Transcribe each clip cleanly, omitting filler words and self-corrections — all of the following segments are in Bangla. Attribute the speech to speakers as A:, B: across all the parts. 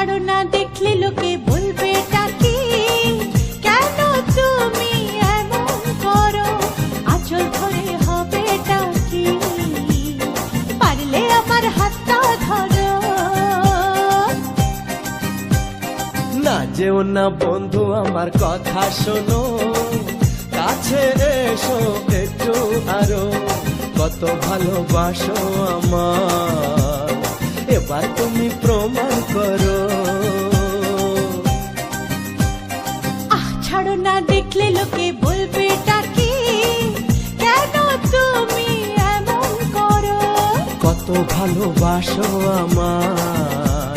A: ছাড়ো না, দেখলে লোকে বলবে টাকি, কেন তুমি এমন করো, আঁচল ধরে হবে টাকি, পারলে আমার হাতটা ধরো।
B: না যেও না বন্ধু, আমার কথা শোনো, কাছে এসো একটু আরো, কত ভালোবাসো আমার, এবার তুমি প্রমাণ করো।
A: ছাড়ো না, দেখলে লোকে বলবে টাকি, কেন তুমি এমন করো,
B: কত ভালোবাসো আমার,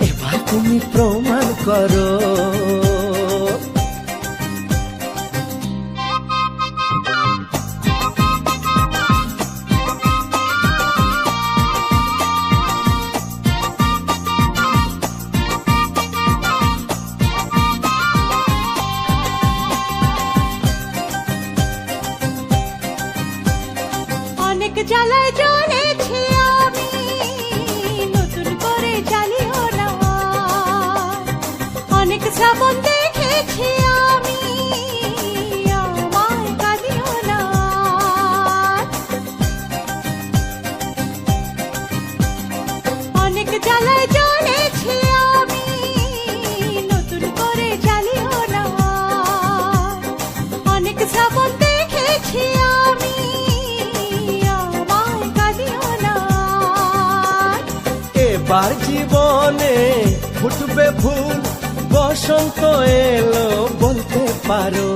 B: এবার তুমি প্রমাণ করো।
A: অনেক জ্বালায় জ্বলেছি আমি, নতুন করে জ্বালিও না, অনেক শ্রাবণ দেখেছি আমি, আমায় কাঁদিও না। অনেক জ্বালায় জ্বলেছি আমি, নতুন করে জ্বালিও না, অনেক শ্রাবণ দেখেছি আমি,
B: এবার জীবনে ফুটবে ফুল, বসন্ত এলো বলতে পারো।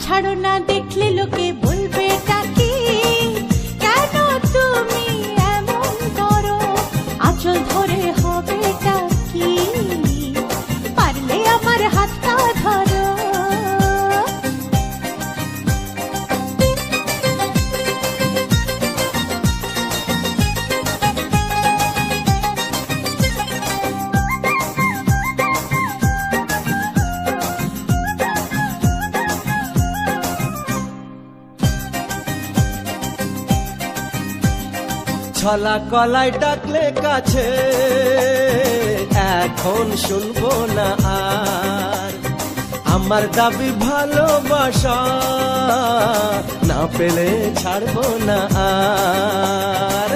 A: ছাড়ো না, দেখলে লোকে বলবে টাকি, কেন তুমি এমন করো, আঁচল ধরে হবে টাকি, পারলে আমার হাতটা ধরো।
B: ছলা কলাই ডাকলে কাছে, এখন শুনবো না আর, আমার দাবি ভালোবাসা, না পেলে ছাড়বো না আর।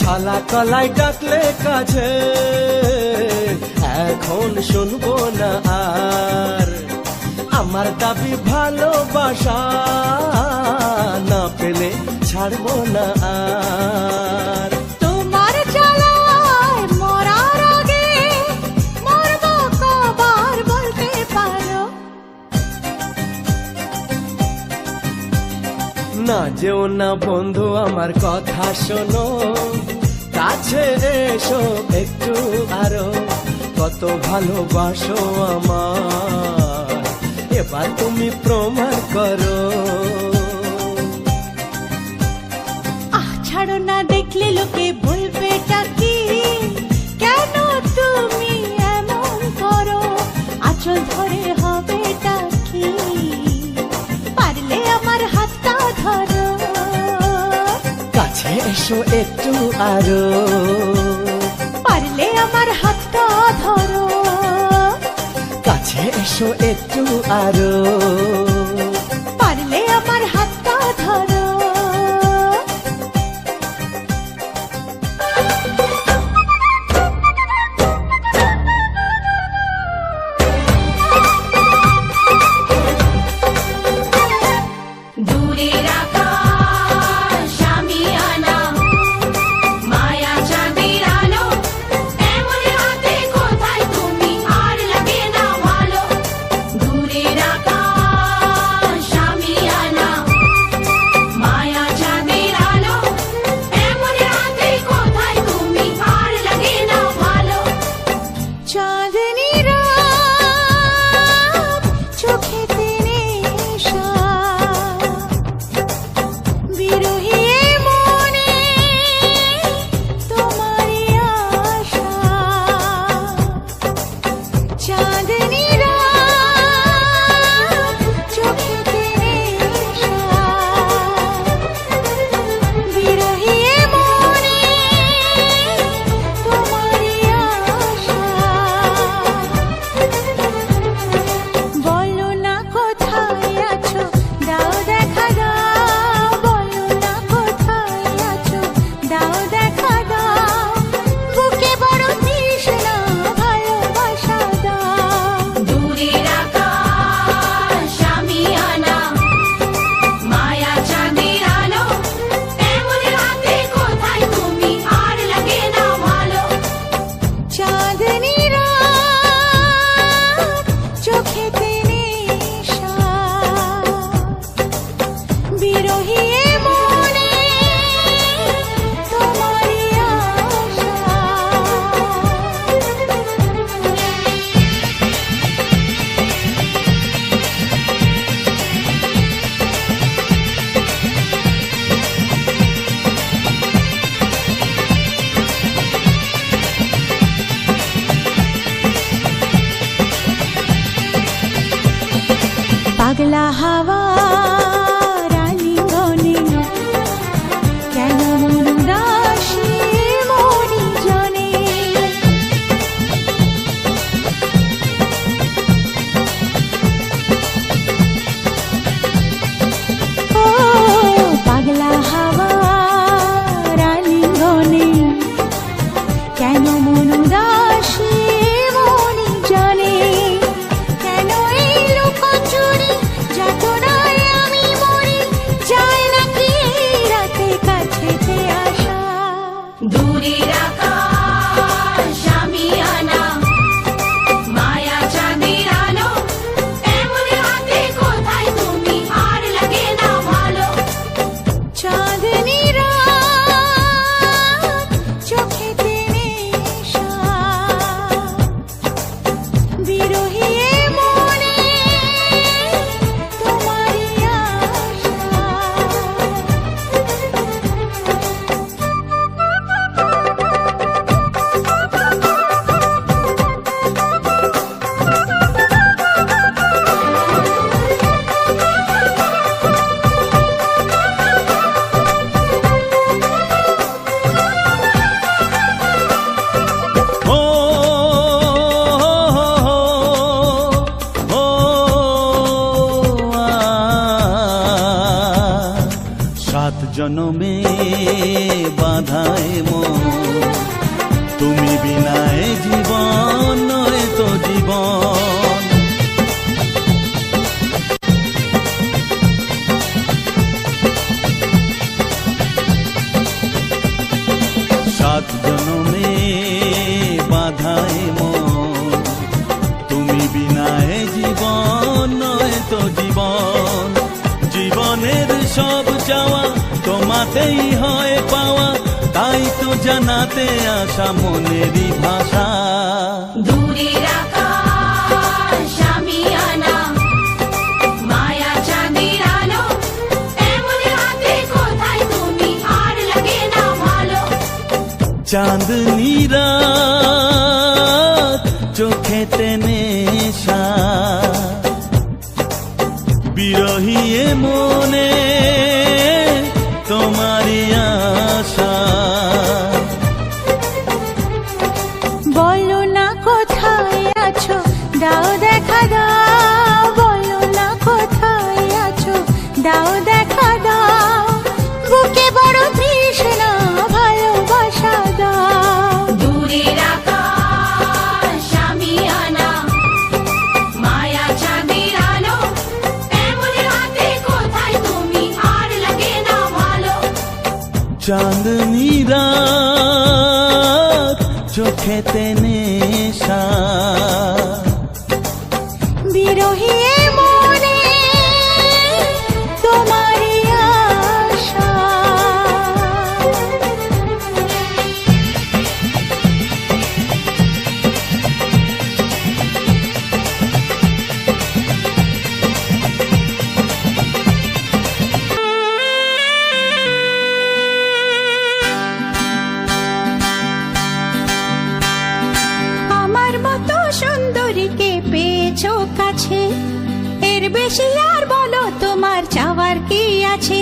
B: ছলা কলাই ডাকলে কাছে, এখন শুনবো না আর, আমার দাবি ভালোবাসা, না পেলে ছাড়বো না আর।
A: তোমার জ্বালায় মরার আগে মরবো কবার বলতে পারো।
B: না যেও না বন্ধু, আমার কথা শোনো, কাছে এসো একটু আরো, কত ভালোবাসো আমার, এবার তুমি প্রমাণ করো।
A: ছাড়ো না, দেখলে লোকে বলবে টাকি, কেন তুমি এমন করো, আঁচল ধরে হবে টাকি, পারলে আমার হাতটা ধরো।
B: কাছে এসো একটু আরো,
A: পারলে আমার হাতটা ধরো।
B: কাছে এসো একটু আরো,
A: পারলে আমার হাতটা ধরো।
C: দূরের আকাশ আমি আনা, মায়া চাঁদের আলো, এমন হাতে কোথায় তুমি, আর লাগে না ভালো। দূরের আকাশ
A: বিরহী এ মনে তোমারই আশা। পাগলা হাওয়া রালিঙ্গনে কেন মন উদাসী মরি জনে। ও পাগলা হাওয়া রালিঙ্গনে কেন মন উদাসী মরি জনে। কেন এই লুকোচুরি যাতনায় আমি মরি, যায় নাকি এই রাতে কাছেতে আসা।
C: দূরের আকাশ আমি আনা মায়া চাঁদের আলো এমন হাতে কোথায় তুমি আর লাগে না ভালো।
A: চাঁদনি রাত চোখেতে নেশা, বিরহী এ মনে তোমারই আশা।
D: ও ও সাত জনমে বাধায় মন, তুমি বিনায় জীবন নয় তো জীবন। সাত জনমে বাধায় মন, তুমি বিনায় জীবন নয় তো জীবন। জীবনের সব চাওয়া তোমাতেই হয় পাওয়া, তাই তো জানাতে আসা মনেরই ভাষা।
C: দূরের আকাশ আমি আনা মায়া চাঁদের আলো এমন হাতে কোথায় তুমি আর লাগে না ভালো।
D: চাঁদনি রাত চোখেতে নেশা, বিরহী এ মনে তোমারই আশা।
A: বলো না কোথায় আছো, দাও দেখা দাও। বলো না কোথায় আছো, দাও দেখা দাও। বুকে বড় তৃষ্ণা, ভালোবাসা দাও।
C: দূরের আকাশ আমি আনা মায়া চাঁদের আলো এমন হাতে কোথায় তুমি আর লাগে না ভালো।
D: চাঁদনি রাত চোখেতে নেশা,
A: বিরহী এ মনে তোমারই আশা। আমার মতো সুন্দরীকে পেয়েছো কাছে, এর বেশি আর বলো তোমার চাওয়ার কি আছে।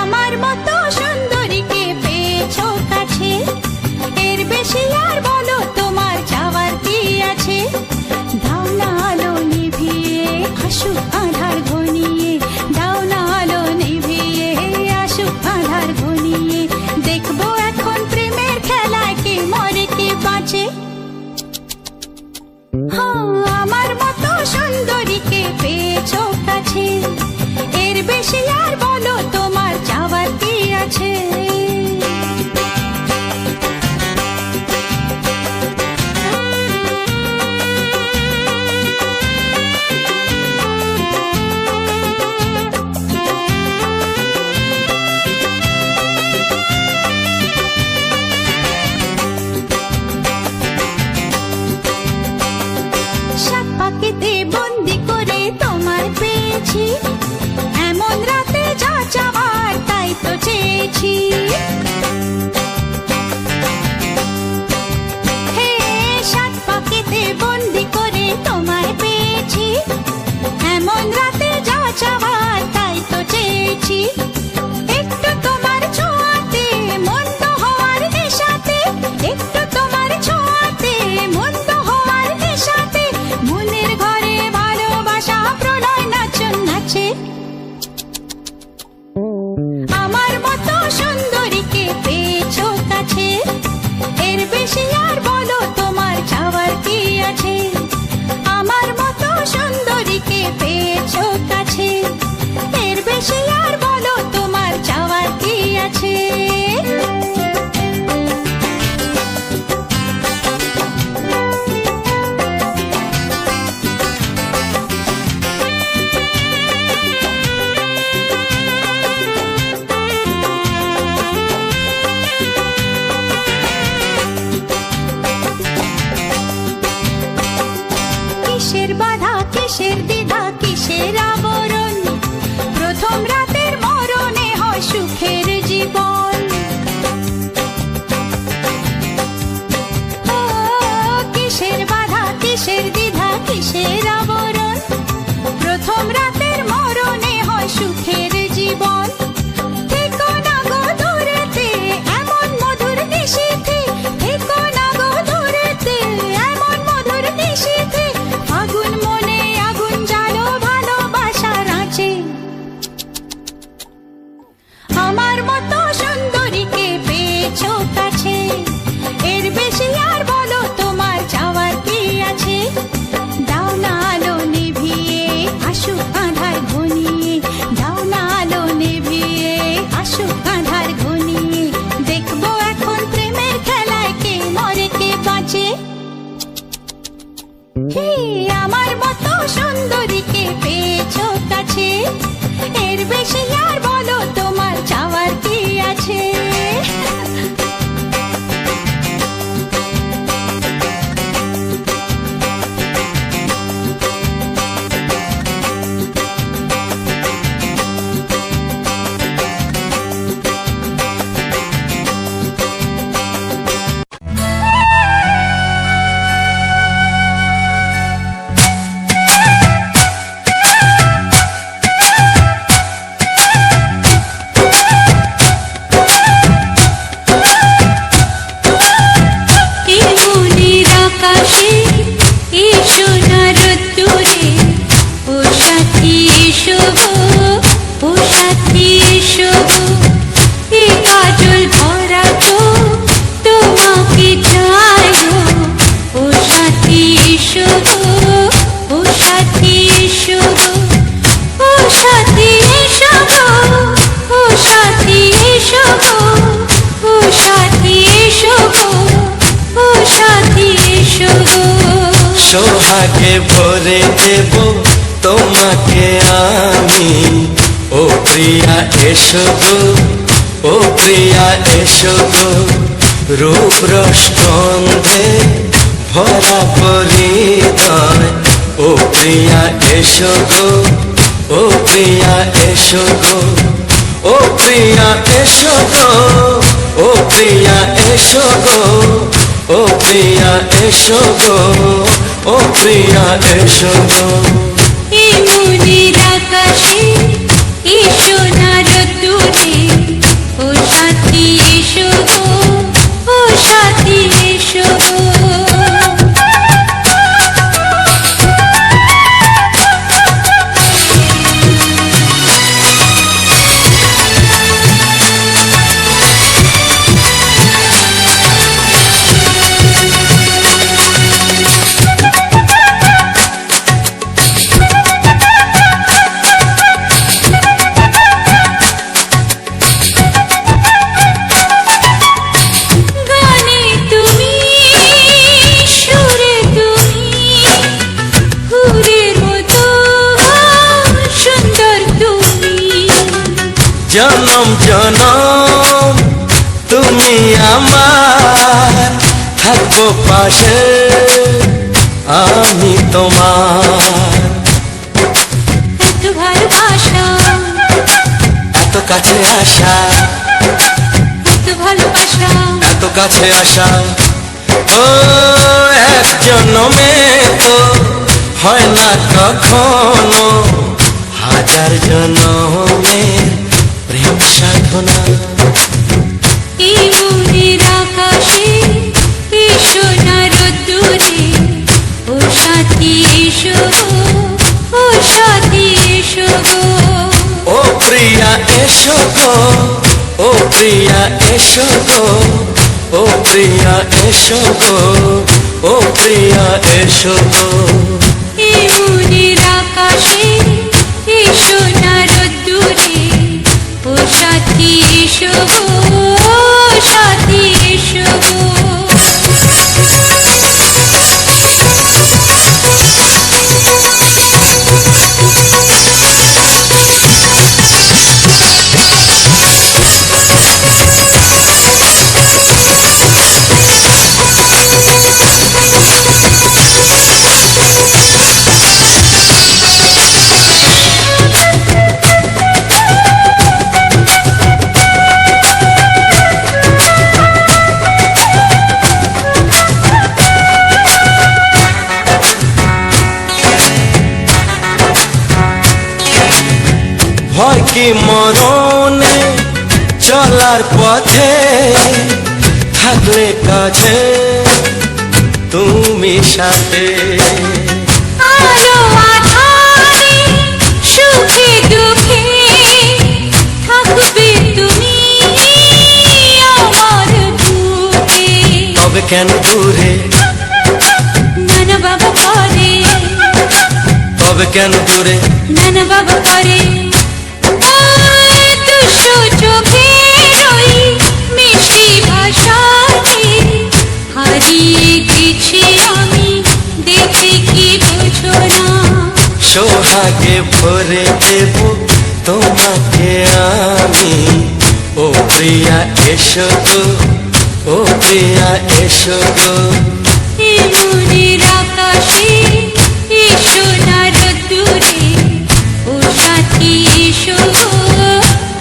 A: আমার মতো সুন্দরীকে পেয়েছো কাছে, এর বেশি আর বলো তোমার চাওয়ার কি আছে। দাও না আলো নিভিয়ে আসুক আধার ঘনিয়ে, দাও না আলো নিভিয়ে আসুক আধার ঘনিয়ে। দেখবো এখন প্রেমের খেলায় কে মরে কে বাঁচে। হ্যাঁ, আমার মতো সুন্দরীকে পেয়েছো কাছে, এর বেশি আর বলো তোমার চাওয়ার কি আছে। আছি, এমন রাতে যা চাওয়ার তাই তো চেয়েছি। হে সাত পাখিতে বন্দি করে তোমায় পেয়েছি, এমন রাতে যা চাওয়ার তাই তো চেয়েছি। একটু তোমার ছোঁয়াতে মন্দ হওয়ার নেশাতে, একটু তোমার ছোঁয়াতে মন্দ হওয়ার নেশাতে, মনের ঘরে ভালোবাসা প্রলয় নাচন নাচে। আমার মতো সুন্দরীকে পেয়েছো কাছে, এর বেশি আর বলো তোমার চাওয়ার কি আছে। আমার মতো সুন্দরীকে পেয়েছো কাছে, এর বেশি আর বলো তোমার চাওয়ার কি আছে। কিসের বাধা কিসের দ্বিধা কিসের আবরণ, প্রথম রাতের মরণে হয় সুখের জীবন। ও কিসের বাধা কিসের দ্বিধা কিসের আবরণ, প্রথম রাতের মরণে হয় সুখের জীবন। থেকো না গো দূরেতে এমন মধুর নিশীথে, থেকো না গো দূরেতে এমন মধুর নিশীথে, আগুন মনে আগুন জ্বালো ভালোবাসার আঁচে। আমার মতো সুন্দরীকে পেয়েছো কাছে, এর বেশি আর বলো তোমার চাওয়ার কি আছে। দাও না আলো নিভিয়ে আসুক আঁধার ঘনিয়ে, দাও না আলো নিভিয়ে আসুক আঁধার ঘনিয়ে, দেখবো এখন প্রেমের খেলায় কে মরে কে বাঁচে। হে আমার মতো সুন্দরীকে পেয়েছো কাছে, এর বেশি আর বলো তোমার চাওয়ার কি আছে।
E: সোহাগে ভরে দেব তোমাকে আমি, ও প্রিয়া এসো গো, ও প্রিয়া এসো গো। রূপ রস গন্ধে ভরা পরিদয়, ও প্রিয়া এসো গো, ও প্রিয়া এসো গো, ও প্রিয়া এসো গো, ও প্রিয়া এসো গো, ও প্রিয়া এসো গো, ও প্রিয়া এসো গো।
A: এই মনের আকাশে এই সোনার দূরে, ও সাথী এসো গো, ও সাথী এসো গো।
E: জনম জনম তুমি আমার, থাকবো পাশে আমি তোমার।
A: এত ভালো
E: কাছে আসা,
A: এত ভালোবাসা,
E: এত কাছে আসা। ও এক জন্মে তো হয় না কখনো, হাজার জন্মের প্রেম সাধনা।
A: এই মনের আকাশে এই সোনার রোদ্দুরে, ও সাথী এসো গো, ও সাথী এসো গো।
E: ও প্রিয়া এসো গো, ও প্রিয়া এসো গো, ও প্রিয়া এসো গো, ও প্রিয়া এসো গো।
A: এই মনের আকাশে এই সোনার রোদ্দুরে, ও সাথী এসো গো, ও সাথী এসো গো।
E: ভয় কি মরণে চলার পথে, থাকলে কাছে তুমি সাথে।
A: আলো আঁধারে সুখে দুঃখে থাকবে তুমি আমার বুকে।
E: তবে কেন দূরে,
A: নানা বাবা করে,
E: তবে কেন দূরে,
A: নানা বাবা করে। ওই দুশো চোখের ওই মিষ্টি ভাষাতে হারিয়ে গেছি আমি, দেখে কি বোঝো না।
E: সোহাগে ভরে দেব তোমাকে আমি। ও প্রিয়া এসো গো, ও প্রিয়া এসো গো।
A: এই মনের আকাশে এই সোনার রোদ্দুরে, ও সাথী এসো গো,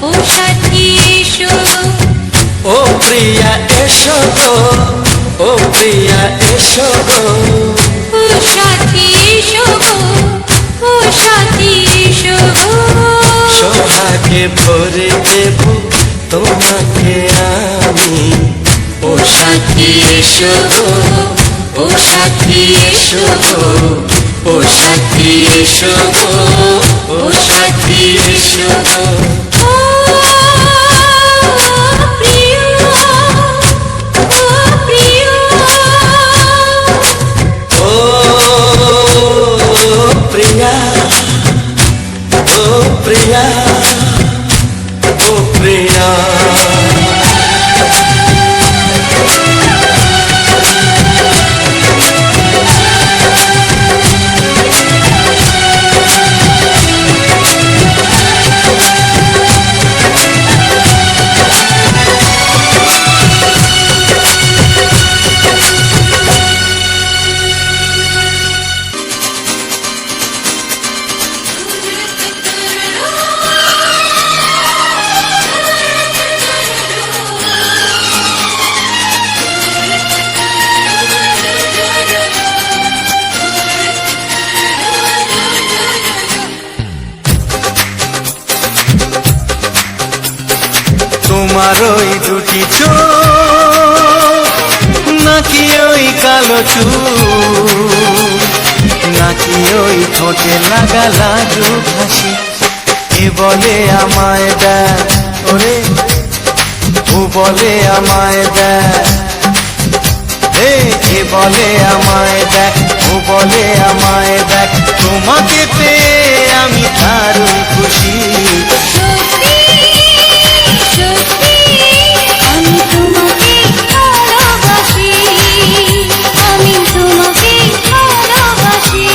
A: ও সাথী এসো গো।
E: ও প্রিয়া এসো গো, ও প্রিয়া এসো গো।
A: ও সাথী এসো গো, ও সাথী এসো গো।
E: সোহাগে ভরে দেব তোমাকে আমি। ও সাথী এসো গো, ও সাথী এসো গো, ও সাথী এসো গো, ও সাথী এসো গো।
A: ও প্রিয়, ও প্রিয়,
E: ও প্রিয়া, ও প্রিয়া, ও প্রিয়া। তোমার ওই দুটি চোখ, নাকি ওই কালো চুল, নাকি ওই ঠোঁটে লাগা লাজু হাসি, এ বলে আমায় দেখ ওরে, ও বলে আমায় দেখ, এ বলে আমায় দেখ, ও বলে আমায় দেখ। তোমাকে পেয়ে আমি দারুণ খুশি।
A: সত্যি সত্যি আমি তোমাকে ভালোবাসি, আমি তোমাকে ভালোবাসি।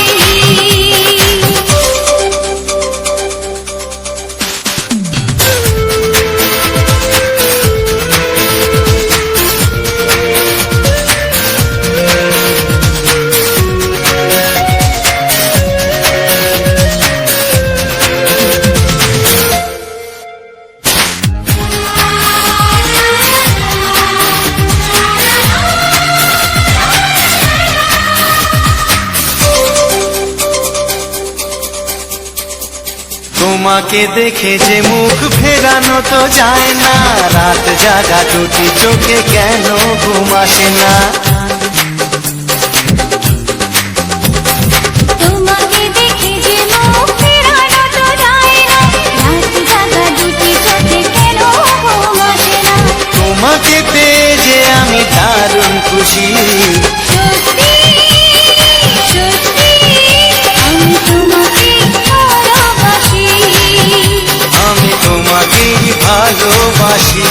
E: তোমাকে দেখে যে মুখ ফেরানো তো যায় না, রাত জাগা দুটি চোখে কেন ঘুম আসে না।
A: তোমাকে দেখে যে মুখ ফেরানো তো যায় না, রাত জাগা দুটি চোখে কেন ঘুম আসে না।
E: তোমাকে পেয়ে যে আমি দারুণ খুশি,
A: সত্যি সত্যি আমি তোমাকে ভালোবাসি।
E: আমি তোমাকেই ভালোবাসি।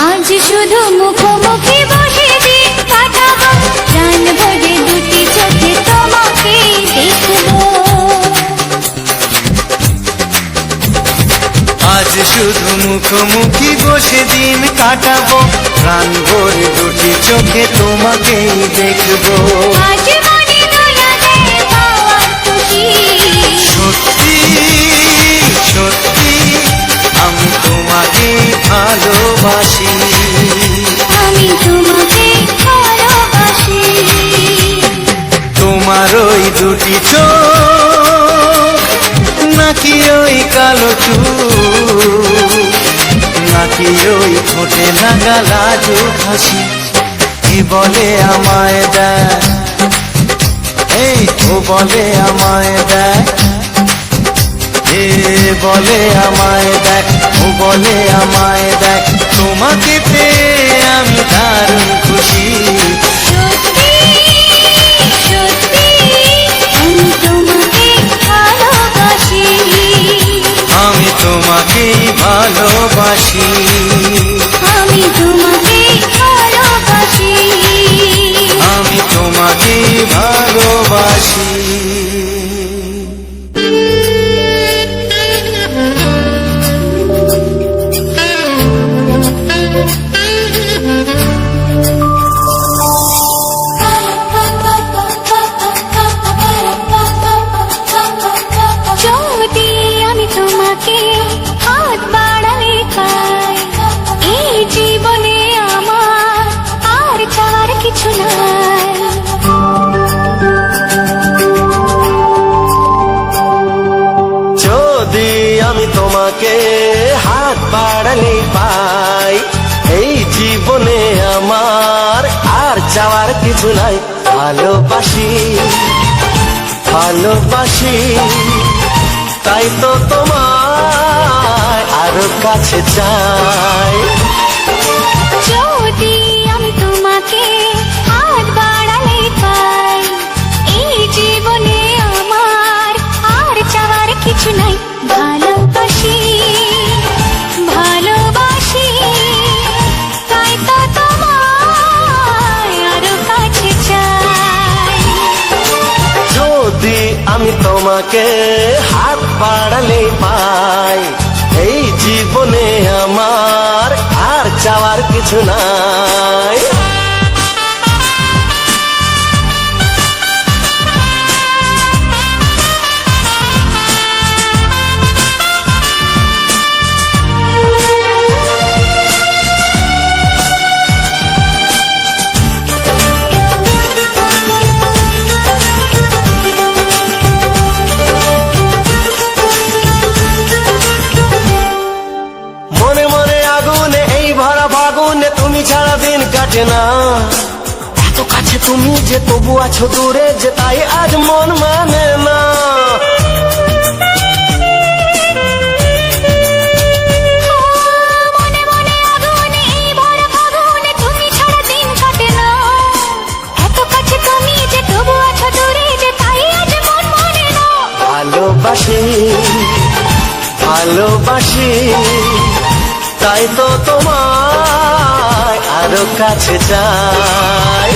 A: আজ শুধু মুখোমুখি বসে দিন কাটাবো, প্রাণ ভরে দুটি চোখে তোমাকে দেখবো।
E: আজ শুধু মুখোমুখি বসে দিন কাটাবো, প্রাণ ভরে দুটি চোখে তোমাকেই দেখবো।
A: আজ মনে দোলাতে পাওয়ার খুশি,
E: সত্যি সত্যি আমি তোমাকেই ভালোবাসি।
A: আমি তোমাকে ভালোবাসি।
E: তোমার ওই দুটি চোখ, নাকি ওই কালো চুল, নাকি ওই ঠোঁটে লাগা লাজুক হাসি, কি বলে আমায় দেয়, এই ও বলে আমায় দেয়, এ বলে আমায় দেখ, ও বলে আমায় দেখ, তোমাকে পেয়ে আমি দারুণ খুশি।
A: সত্যি সত্যি আমি তোমাকে ভালোবাসি।
E: আমি তোমাকেই ভালোবাসি।
A: আমি তোমাকে ভালোবাসি।
E: আমি তোমাকেই ভালোবাসি।
A: যদি আমি তোমাকে হাত বাড়ালে পাই, এই জীবনে আমার আর চাওয়ার কিছু নাই।
B: যদি আমি তোমাকে হাত বাড়ালে পাই, এই জীবনে আমার আর চাওয়ার কিছু নাই। ভালোবাসি ভালোবাসি, তাই তো তোমায় আরো কাছে চাই।
A: যদি আমি তোমাকে হাত বাড়ালে পাই, এই জীবনে আমার আর চাওয়ার কিছু নাই। ভালোবাসি ভালোবাসি, তাই তো তোমায় আরো কাছে চাই।
B: যদি আমি তোমাকে হাত বাড়ালে পাই, এই জীবনে আমার আর চাওয়ার কিছু নাই। মনে মনে আগুনে এই ভরা ফাগুনে তুমি ছাড়া দিন কাটে না। এত কাছে তুমি যে তবু আছো দূরে, যে তাই আজ মন মানে না।
A: মনে মনে আগুনে এই ভরা ফাগুনে তুমি ছাড়া দিন কাটে না। এত কাছে তুমি যে তবু আছো দূরে, যে তাই আজ মন মানে না।
B: ভালোবাসি ভালোবাসি, তাই তো তোমায় আরো কাছে চাই।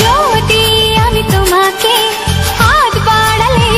A: যদি আমি তোমাকে হাত বাড়ালে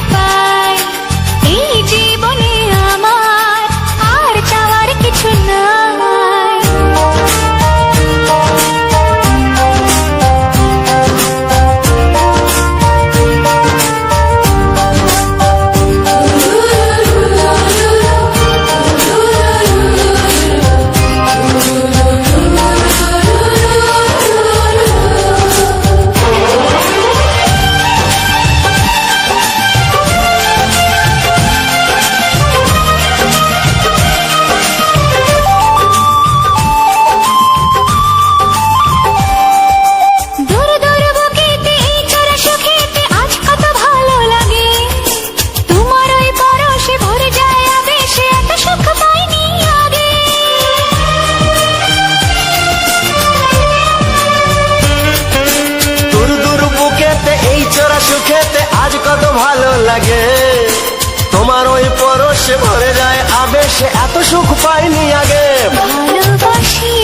B: ভালোবেসে এত সুখ পাইনি আগে।
A: ভালোবাসি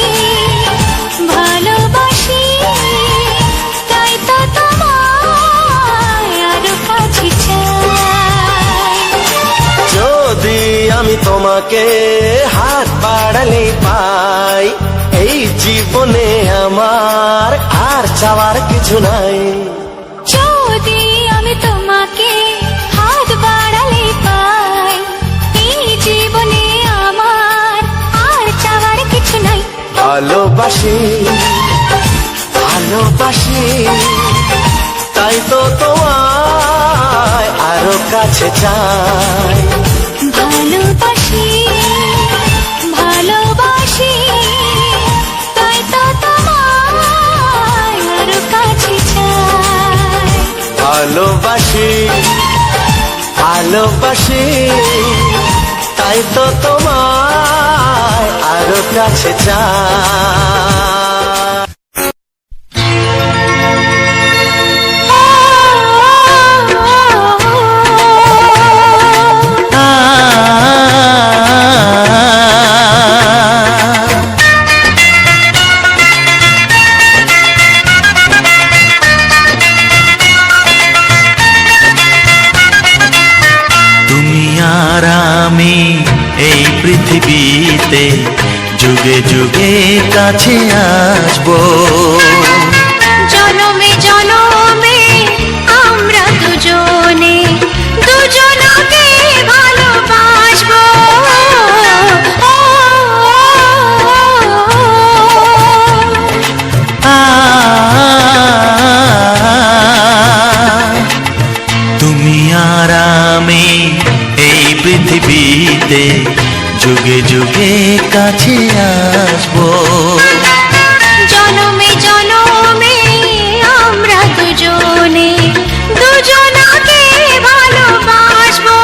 A: ভালোবাসি তাই তো তোমায় আরো কাছে চাই।
B: যদি আমি তোমাকে হাত বাড়ালে পাই, এই জীবনে আমার আর চাওয়ার কিছু নাই।
A: যদি আমি তোমাকে হাত বাড়ালে পাই, এই জীবনে আমার আর চাওয়ার কিছু নাই।
B: ভালোবাসি ভালোবাসি তাই তো তোমায় আরো কাছে চাই।
A: ভালোবাসি ভালোবাসি তাই তো তোমায় আরো কাছে চাই।
B: ভালোবাসি ভালোবাসি তাই তো তোমায় আরো কাছে চাই।
D: তুমি আর আমি এই পৃথিবীতে যুগে যুগে কাছে আসবো।
A: জনমে জনমে আমরা দুজনে দুজনকে ভালোবাসবো।
D: তুমি আর আমি এই পৃথিবীতে যুগে যুগে কাছে আসবো।
A: জনমে জনমে আমরা দুজনে দুজনকে ভালোবাসবো।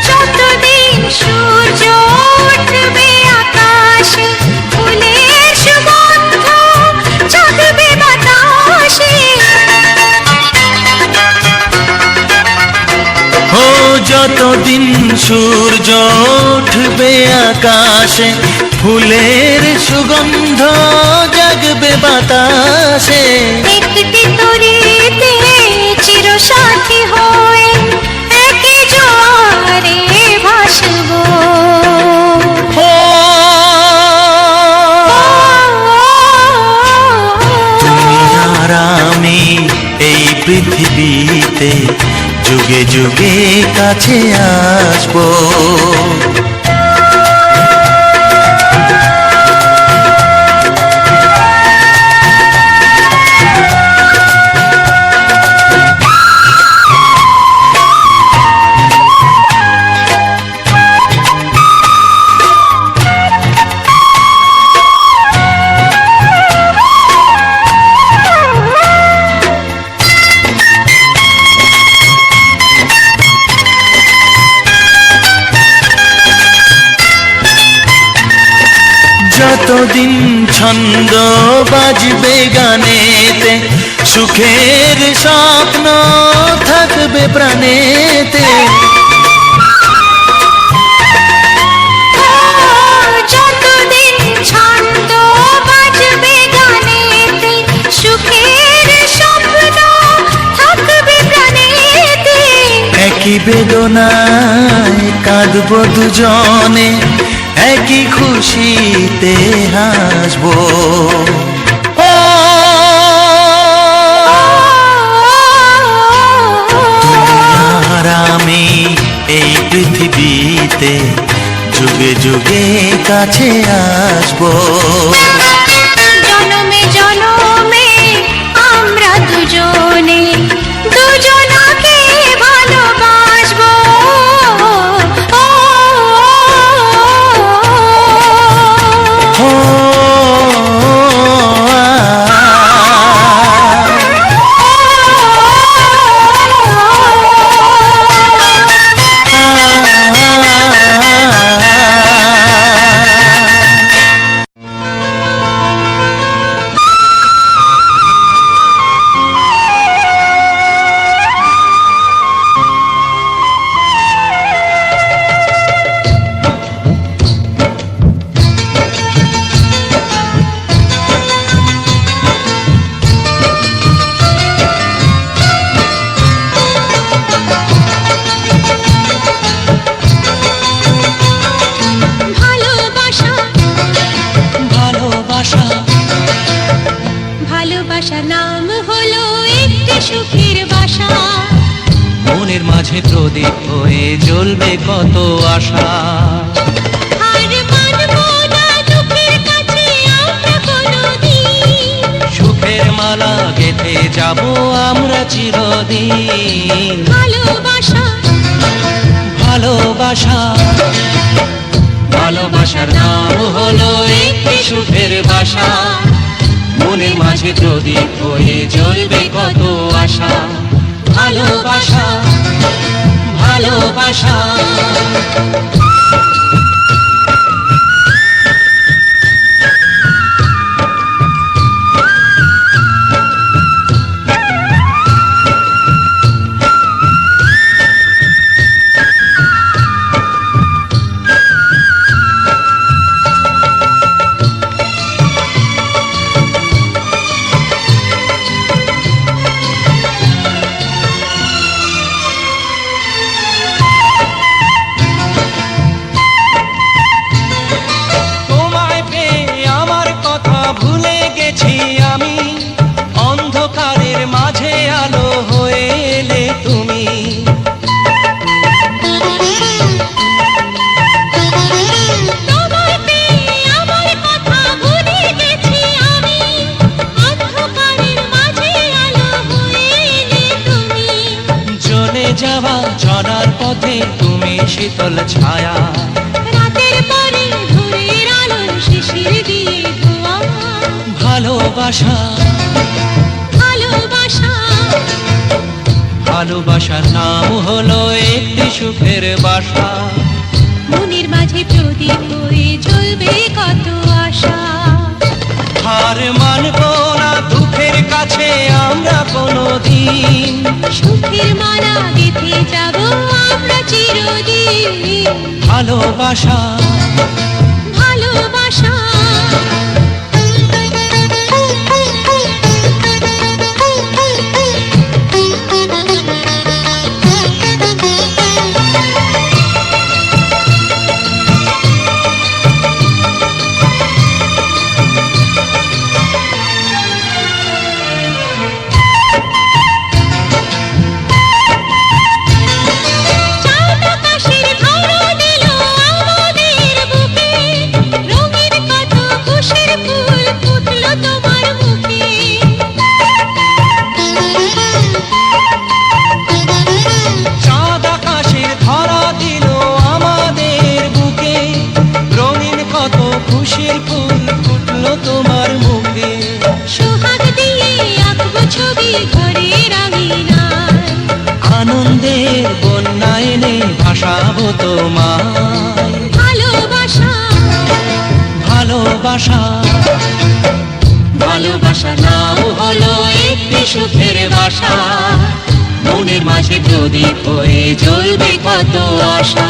A: যতদিন সূর্য উঠবে আকাশে, ফুলের সুগন্ধ জাগবে বাতাসে।
D: ও যতদিন সূর্য উঠবে আকাশে, ফুলের সুগন্ধ জাগবে বাতাসে।
A: একটি তরিতে চিরসাথী হয়ে একই জোয়ারে ভাসবো।
D: ও তুমি আর আমি এই পৃথিবীতে যুগে যুগে কাছে আসবো। যতদিন ছন্দ বাজবে গানেতে, সুখের স্বপ্ন থাকবে প্রাণেতে।
A: যতদিন ছন্দ বাজবে গানেতে, সুখের স্বপ্ন থাকবে প্রাণেতে।
D: একই বেদনায় কাঁদবো দুজনে, একই খুশিতে হাসবো। ও তুমি আর আমি এই পৃথিবীতে যুগে যুগে কাছে আসবো।
A: জনমে জনমে আমরা দুজনে দুজনকে ভালোবাসবো।
D: ভালোবাসা
A: ভালোবাসার নাম হলো একটি সুখের বাসা,
D: মনের মাঝে প্রদীপ হয়ে জ্বলবে কত আশা।
A: আর মানবো না দুঃখের কাছে আমরা কোনোদিন,
D: সুখের মালা গেঁথে যাব আমরা চিরদিন।
A: ভালোবাসা
D: ভালোবাসা ভালোবাসার নাম হলো একটি সুখের বাসা, মনের মাঝে প্রদীপ হয়ে জ্বলবে কত আশা। ভালোবাসা ভালোবাসা তোমায় পেয়ে আমার কথা ভুলে গেছি আমি, অন্ধকারের মাঝে আলো হয়ে এলে তুমি।
A: তোমায় পেয়ে আমার কথা ভুলে গেছি আমি, অন্ধকারের মাঝে আলো হয়ে এলে তুমি।
D: জ্বলে যাওয়া ঝরার পথে তুমি শীতল ছায়া,
A: রাতের পরে ভোরের আলোর শিশির দিয়ে ধোয়া।
D: ভালোবাসা
A: ভালোবাসা
D: ভালোবাসার নাম হলো একটি সুখের বাসা,
A: মনের মাঝে প্রদীপ হয়ে জ্বলবে কত আশা।
D: হার মানবো না দুঃখের কাছে আমরা কোনোদিন।
A: সুখের মালা গেঁথে যাব আমরা চিরদিন।
D: ভালোবাসা
A: ভালোবাসা চাঁদ আকাশের ধরা দিল আমাদের বুকে, রঙিন কত খুশির ফুল ফুটলো তোমার মুখে।
D: চাঁদ আকাশের ধরা দিল আমাদের বুকে, রঙিন কত খুশির ফুল ফুটলো তোমার মুখে।
A: সোহাগ দিয়ে আঁকবো ছবি ঘরের আঙিনায়,
D: আনন্দের বন্যা এনে ভাসাবো তোমায়।
A: ভালোবাসা
D: ভালোবাসা ভালোবাসার নাম হলো একটি সুখের বাসা, মনের মাঝে প্রদীপ হয়ে জ্বলবে কত আশা।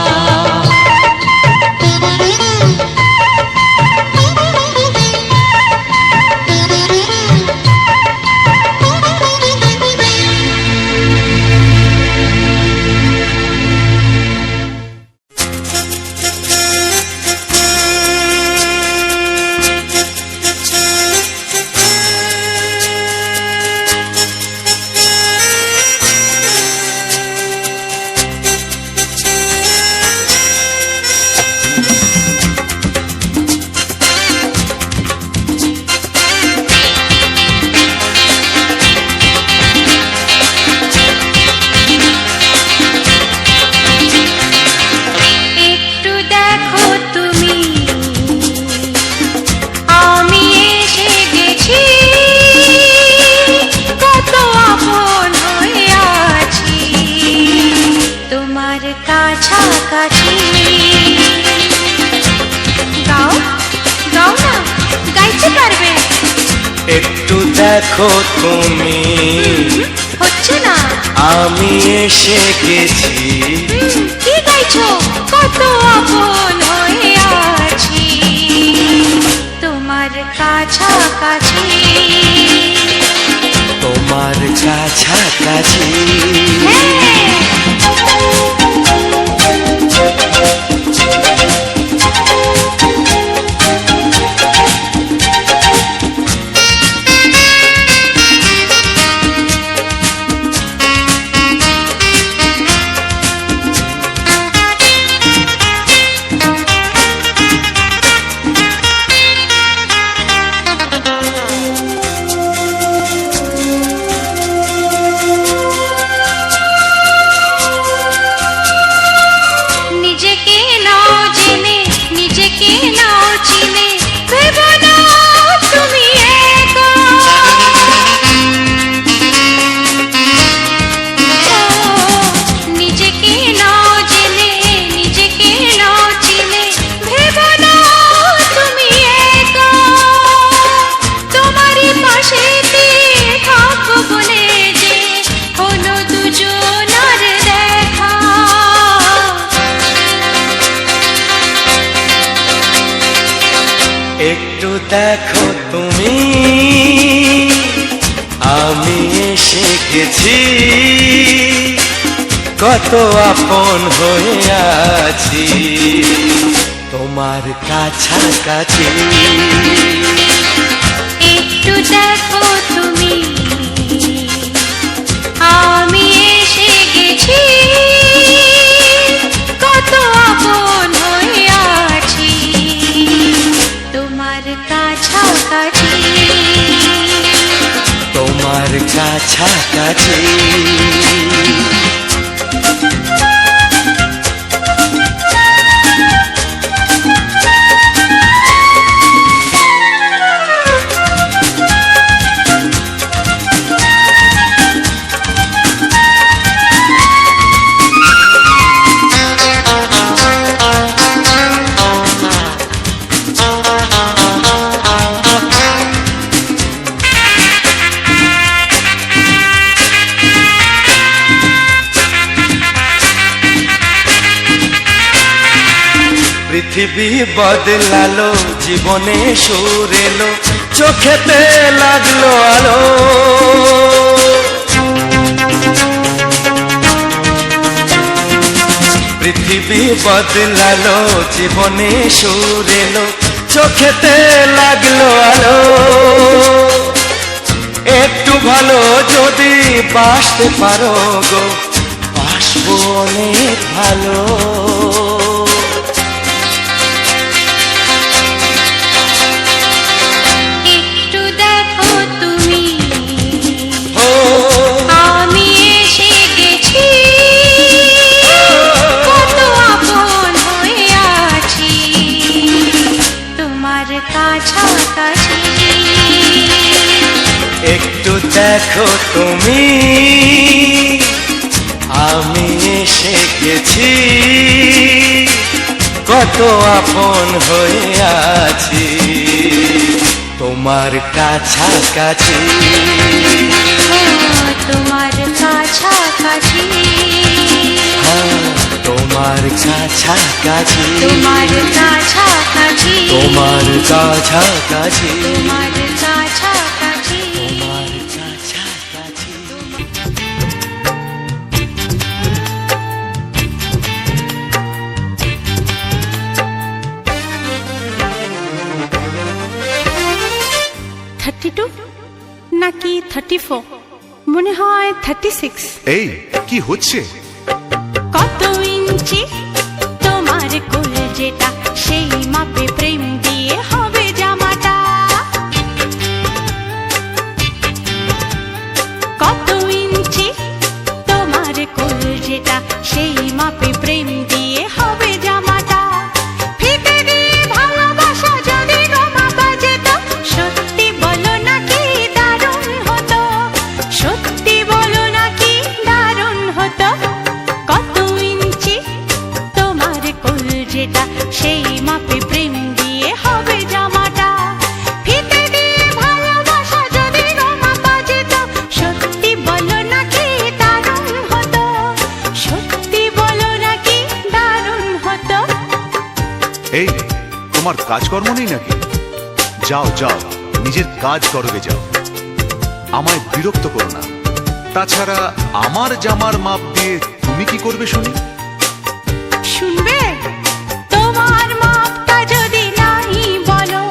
A: একটু দেখো তুমি, আমি এসে গেছি, কত আপন হয়ে আছি তোমার কাছাকাছি। গাও গাও না, গাইতে পারবে?
E: একটু দেখো তুমি,
A: হচ্ছে না।
E: আমি এসে গেছি।
A: কি গাইছো? কত আপন হয়ে আছি তোমার কাছাকাছি।
E: তোমার কাছাকাছি।
A: হ্যাঁ।
B: দেখো তুমি আমি এসে গেছি কত আপন হয়ে আছি তোমার কাছাকাছি
A: একটু দেখো তুমি আমি এসে গেছি কত আপন হয়ে আছি তোমার কাছাকাছি
B: তোমার কাছাকাছি পৃথিবী বদলালো জীবনে সুর এলো চোখেতে লাগলো আলো পৃথিবী বদলালো জীবনে সুর এলো চোখেতে লাগলো আলো একটু ভালো যদি বাসতে পারো গো বাসবো অনেক ভালো
A: একটু দেখো তুমি
B: ও
A: আমি এসে গেছি কত আপন হয়ে আছি তোমার কাছাকাছি
B: একটু দেখো তুমি আমি এসে গেছি কত আপন হয়ে আছি তোমার কাছাকাছি
A: তোমার কাছাকাছি
B: হ্যাঁ, তোমার কাছাকাছি
A: তোমার কাছাকাছি
B: তোমার কাছাকাছি
A: তোমার কাছাকাছি
B: তোমার কাছাকাছি
A: নাকি 34 মনে হয় 36
F: এই কি হচ্ছে?
A: কত ইঞ্চি তোমার কোল যেটা সেই মাপে প্রেম দিয়ে হবে জামাটা কত ইঞ্চি তোমার কোল যেটা সেই মাপে প্রেম দিয়ে হবে জামাটা ফিতে দিয়ে ভালোবাসা যদি গোমাপা যেত সত্যি বলো নাকি দারুণ হতো সত্যি বলো নাকি দারুণ হতো কত ইঞ্চি তোমার কোল যেটা সেই মাপে প্রেম দিয়ে হবে জামাটা ফিতে দিয়ে ভালোবাসা যদি গোমাপা যেত সত্যি বলো নাকি দারুণ হতো সত্যি বলো নাকি দারুণ হতো
F: এই তোমার কাজকর্ম নেই নাকি? যাও যাও নিজের কাজ করবে যাও, আমায় বিরক্ত করো না। তাছাড়া আমার জামার মাপ দিয়ে তুমি কি করবে শুনি?
A: শুনবে তোমার মাপটা যদি নাই বলো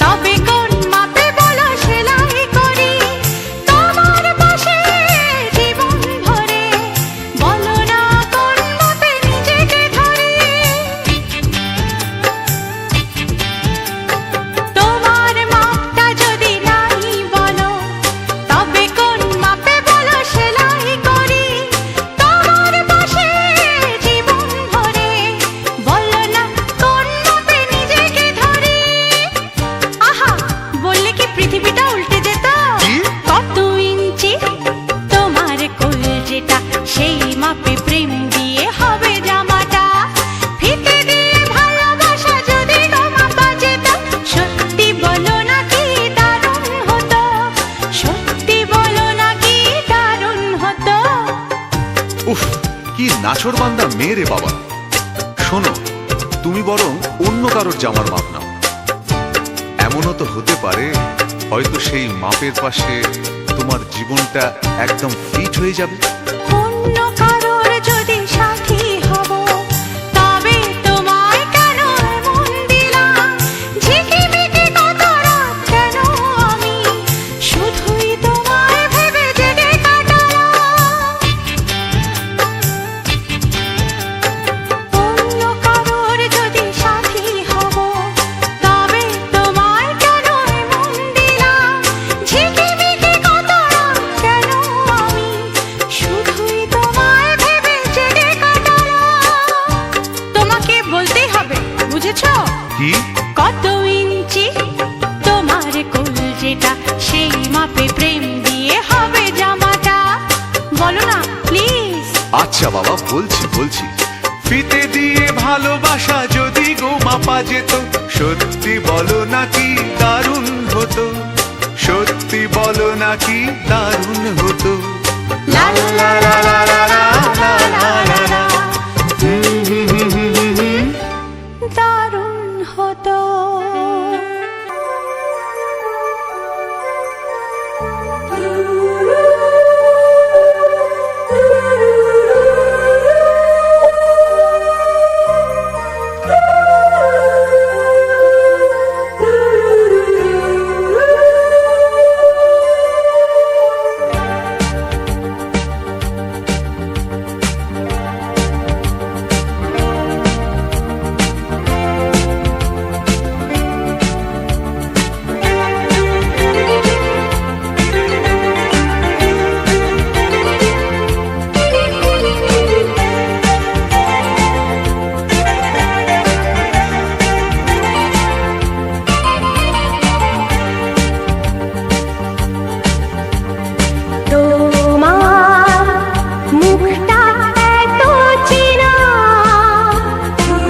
A: তবে কোন মাপে বলো সেলাই করি তোমার পাশে জীবন ভরে বলো না কোন মাপে নিজেকে ধরি তোমার মাপটা যদি নাই বলো তবে কোন মাপে বলো সেলাই করি তোমার পাশে জীবন ভরে বলো না কোন মাপে নিজেকে ধরি আহা বললে কি পৃথিবীটা উল্টে যেত
F: কি?
A: কত ইঞ্চি তোমার কোল যেটা সেই মাপে প্রেম দিয়ে হবে জামাটা ফিতে দিয়ে ভালোবাসা যদি গোমাপা যেত সত্যি বলো নাকি দারুণ হতো সত্যি বলো নাকি দারুণ হতো
F: উফ, কি নাছোড়বান্দা মেয়ে রে বাবা। শোনো, তুমি বরং অন্য কারোর জামার মাপ নাও। এমন এমনও তো হতে পারে হয়তো সেই মাপের পাশে তোমার জীবনটা একদম ফিট হয়ে যাবে।
A: অন্য কারোর যদি সাথী হব তবে তোমায় কেন মন দিলাম, ঝিকিমিকি কত রাত কেন আমি শুধুই তোমায় ভেবে জেগে কাটালাম। অন্য কারোর যদি সাথী হব তবে তোমায় কেন মন দিলাম, ঝিকিমিকি কত রাত কেন আমি শুধুই তোমায় ভেবে জেগে কাটালাম। তোমাকে বলতেই হবে, বুঝেছো?
F: কি?
A: কত ইঞ্চি তোমার কলজেটা, সেই মাপে প্রেম দিয়ে হবে জামাটা। বলো না প্লিজ।
F: আচ্ছা বাবা, বলছি বলছি। ফিতে দিয়ে ভালোবাসা যদি গো মাপা যেত, সত্যি বলো নাকি দারুণ হতো, সত্যি বলো নাকি দারুণ হতো।
A: লা লা লা লা লা লা লা লা লা লা। দারুণ হতো। তোমার মুখটা এত চেনা, তোমার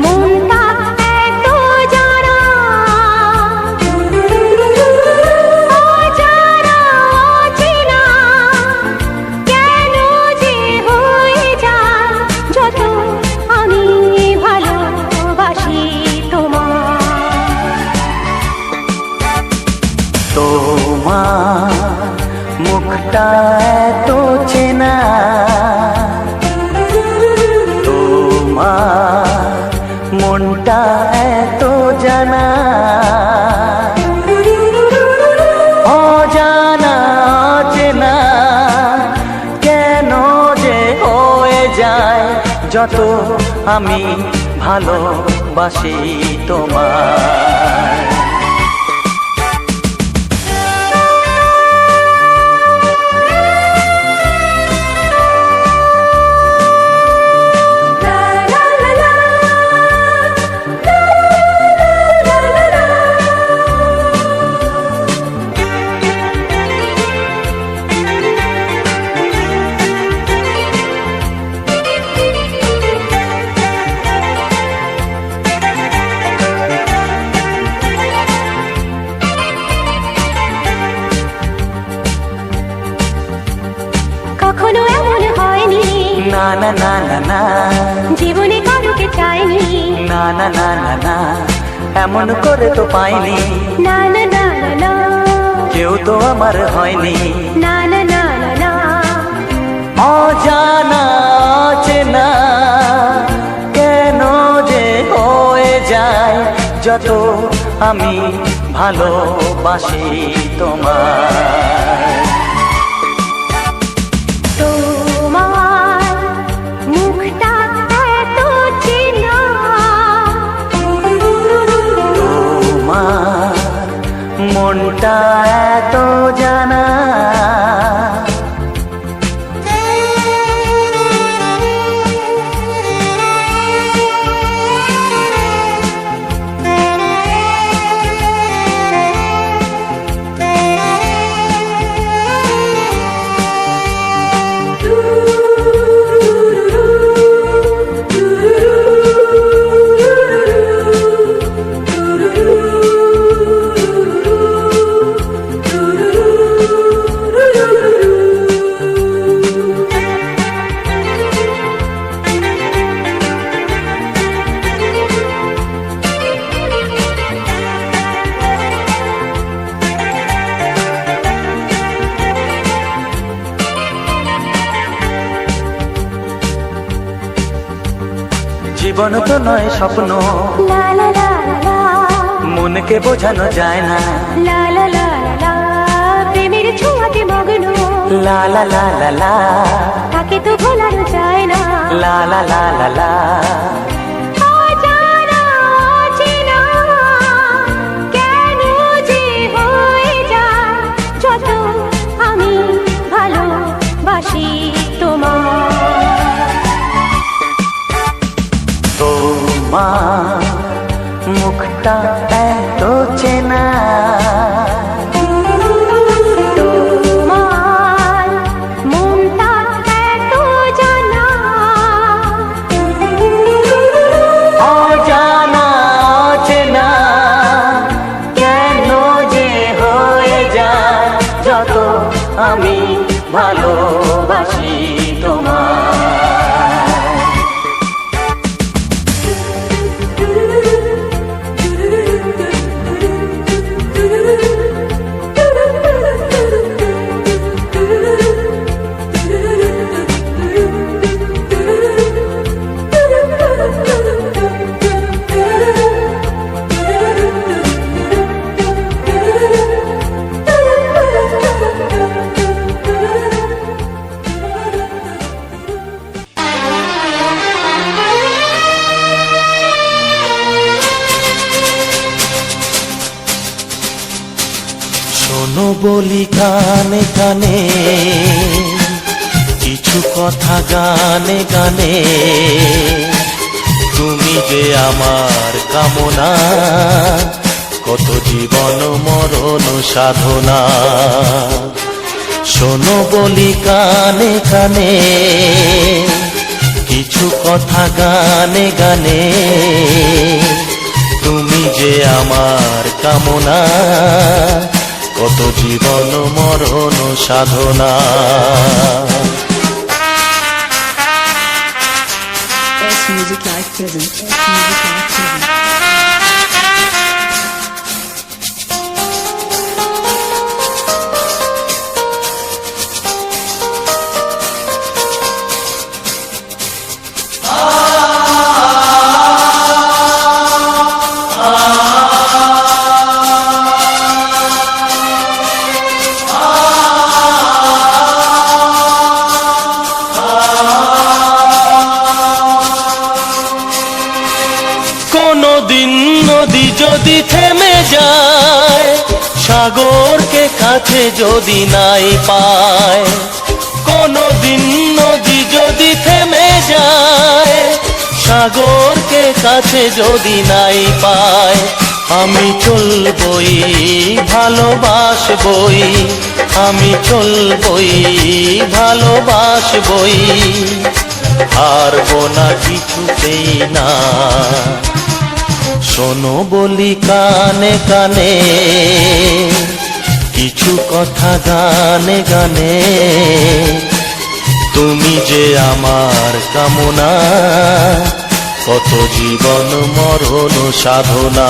A: মনটা এত জানা, অজানা অচেনা কেন যে হয়ে যায় যত আমি ভালোবাসি তোমায়।
B: তোমার মুখটা এত চেনা, তোমার মনটা এত জানা, অজানা অচেনা কেন যে হয়ে যায় যত আমি ভালোবাসি তোমায়।
A: কখনো এমন হয়নি,
B: না না না না না,
A: জীবনে কারোকে চাইনি,
B: না না না না না, এমন করে তো পাইনি,
A: না না না না না,
B: কেউ তো আমার হয়নি।
A: না না না না না,
B: অজানা অচেনা কেন যে হয়ে যায় যত আমি ভালোবাসি তোমায়।
A: তোমার মুখটা এত চেনা,
B: তোমার মনটা এত জানা,
E: জীবন তো নয় স্বপ্ন,
A: লা লা লা লা
E: মনকে বোঝানো যায় না।
A: লা লা লা লা প্রেমের ছোঁয়াতে মগ্ন,
E: লা লা লা লা লা,
A: তাকে তো ভোলানো যায় না।
E: লা লা লা লা লা,
A: অজানা অচেনা কেন যে হয়ে যায় যত আমি ভালোবাসি তোমার।
E: তোমার মুখটা এত চেনা,
A: তোমার মনটা এত জানা,
E: অজানা অচেনা কেন যে হয়ে যায় যত আমি ভালোবাসি তোমার। শোনো বলি কানে কানে কিছু কথা গানে গানে, তুমি যে আমার কামনা, কত জীবন মরণ সাধনা। শোনো বলি কানে কানে কিছু কথা গানে গানে, তুমি যে আমার কামনা, কত জীবন মরণ সাধনা।
G: S Music Live present. S Music Live present.
E: কোনদিন নদী যদি থেমে যায়, সাগরকে কাছে যদি নাই পায়, কোনদিন নদী যদি থেমে যায়, সাগরকে কাছে যদি নাই পায়, আমি চলবই ভালোবাসবই, আমি চলবই ভালোবাসবই, হারবো না কিছুতেই না। শোনো বলি কানে কানে কিছু কথা গানে গানে, তুমি যে আমার কামনা, কত জীবন মরণ সাধনা।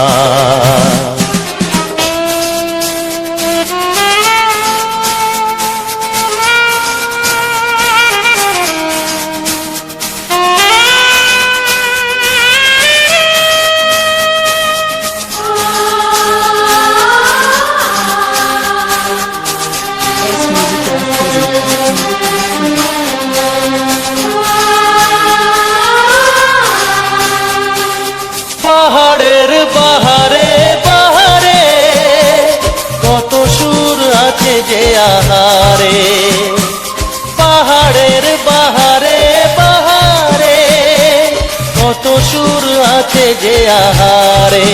G: S Music Live
E: পাহাড়ের বাহারে বাহারে কত সুর আছে যে আহারে, পাহাড়ের বাহারে বাহারে কত সুর আছে যে আহারে,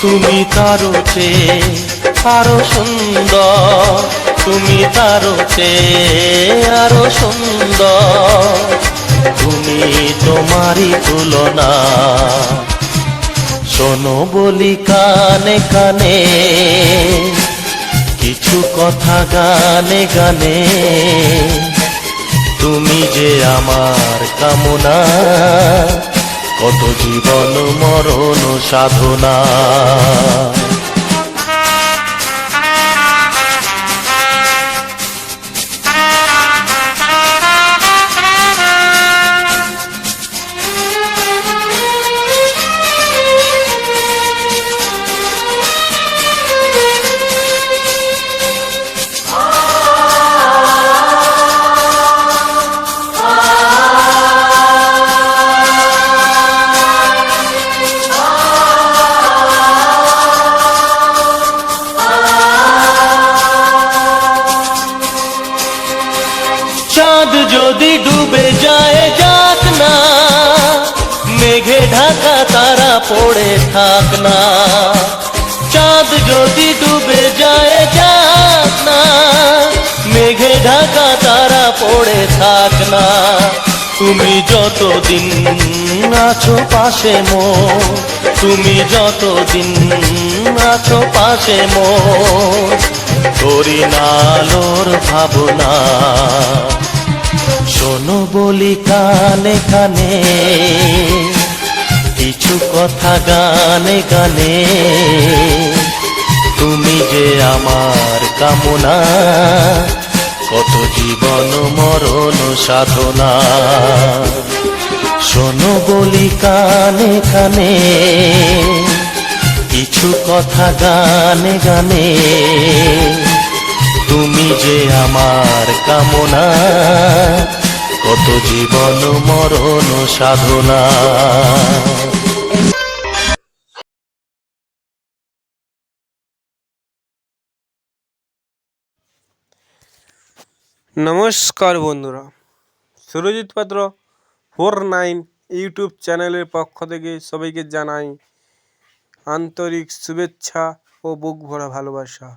E: তুমি তারও চেয়ে আরো সুন্দর, তুমি তারও চেয়ে আরো সুন্দর, তুমি তোমারই তুলনা। শোনো বলি কানে কানে কিছু কথা গানে গানে, তুমি যে আমার কামনা, কত জীবন মরণ সাধনা।
B: পড়ে থাক না, চাঁদ যদি ডুবে যায় যাক না, মেঘে ঢাকা তারা পড়ে থাক না। তুমি যতদিন আছো পাশে মোর, তুমি যতদিন আছো পাশে মোর, করি না আলোর ভাবনা। শোনো বলি কানে কানে কিছু কথা গানে গানে, তুমি যে আমার কামনা, কত জীবন মরণ সাধনা। শোনো বলি কানে কানে কিছু কথা গানে গানে, তুমি যে আমার কামনা, কত জীবন মরণ সাধনা।
H: নমস্কার বন্ধুরা, সুরজিৎ পাত্র 49 ইউটিউব চ্যানেলের পক্ষ থেকে সবাইকে জানাই আন্তরিক শুভেচ্ছা ও বুক ভরা ভালোবাসা।